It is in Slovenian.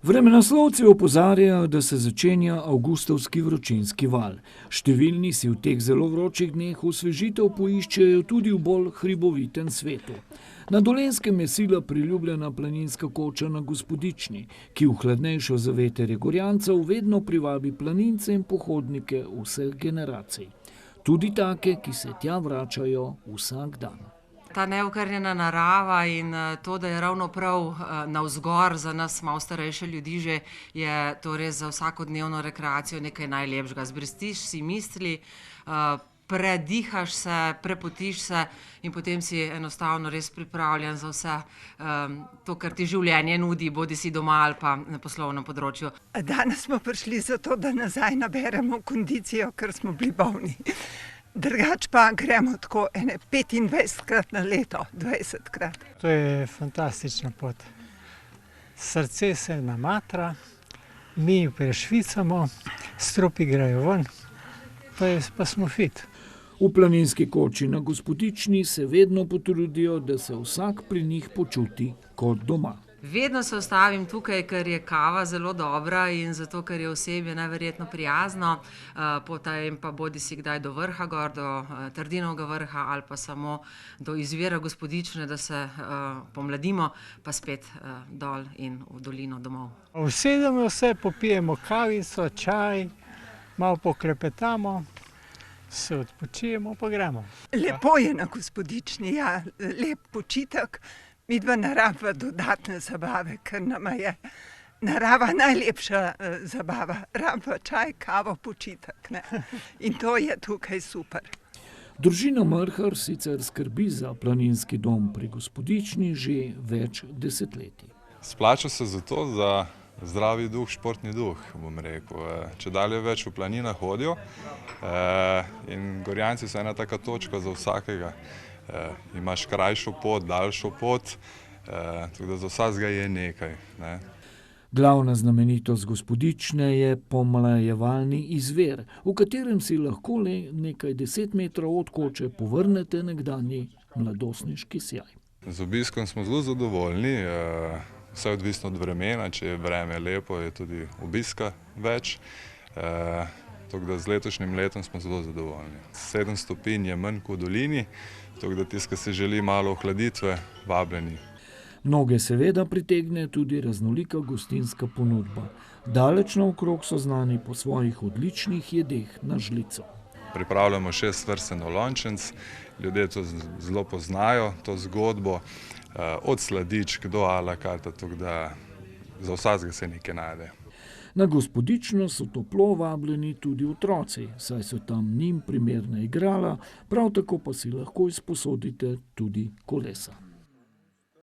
Vremenoslovci opozarjajo, da se začenja avgustovski vročinski val. Številni si v teh zelo vročih dneh osvežitev poiščejo tudi v bolj hribovitem svetu. Na Dolenjskem je sila priljubljena planinska koča na Gospodični, ki v hladnejšo zavetrje Gorjancev vedno privabi planince in pohodnike vseh generacij. Tudi take, ki se tja vračajo vsak dan. Ta neokrnjena narava in to, da je ravno prav navzgor za nas malo starejše ljudi že, je to res za vsakodnevno rekreacijo nekaj najlepšega. Zbrstiš si misli, predihaš se, prepotiš se in potem si enostavno res pripravljen za vse to, kar ti življenje nudi, bodisi doma ali pa na poslovnem področju. Danes smo prišli zato, da nazaj naberemo kondicijo, ker smo bili bolni. Drugač pa gremo tako 25krat na leto, 20krat. To je fantastična pot. Srce se namatra, mi prešvicamo, stropi grejo ven, pa smo fit. V planinski koči na Gospodični se vedno potrudijo, da se vsak pri njih počuti kot doma. Vedno se ustavim tukaj, ker je kava zelo dobra in zato, ker je osebje neverjetno prijazno. Potem pa bodisi kdaj do vrha gor, do Trdinovega vrha ali pa samo do izvira Gospodične, da se pomladimo, pa spet dol in v dolino domov. Usedemo se, popijemo kavico, čaj, malo poklepetamo, se odpočijemo, pa gremo. Lepo je na Gospodični, ja, lep počitek. Midva ne rabva dodatne zabave, ker nama je narava najlepša zabava. Rabva čaj, kavo, počitek, ne. In to je tukaj super. Družina Mrhar sicer skrbi za planinski dom pri Gospodični že več desetletij. Splača se zato, za zdravi duh, športni duh, bom rekel. Čedalje več v planinah hodijo in Gorjanci so ena taka točka za vsakega. Imaš krajšo pot, daljšo pot, tako da za vsakega je nekaj, ne. Glavna znamenitost Gospodične je pomlajevalni izvir, v katerem si lahko le nekaj 10 metrov od koče povrnete nekdanji mladostniški sijaj. Z obiskom smo zelo zadovoljni, vse odvisno od vremena, če je vreme lepo, je tudi obiska več. Tako da z letošnjim letom smo zelo zadovoljni. 7 stopinj je manj kot v dolini, tako da tisti, ki si želi malo ohladitve, vabljeni. Mnoge seveda pritegne tudi raznolika gostinska ponudba. Daleč naokrog so znani po svojih odličnih jedeh na žlico. Pripravljamo 6-vrsten lončenc, ljudje to zelo poznajo, to zgodbo, od sladičk do a la carte, tako da za vsakega se nekaj najde. Na Gospodično so toplo vabljeni tudi otroci, saj so tam njim primerna igrala, prav tako pa si lahko izposodite tudi kolesa.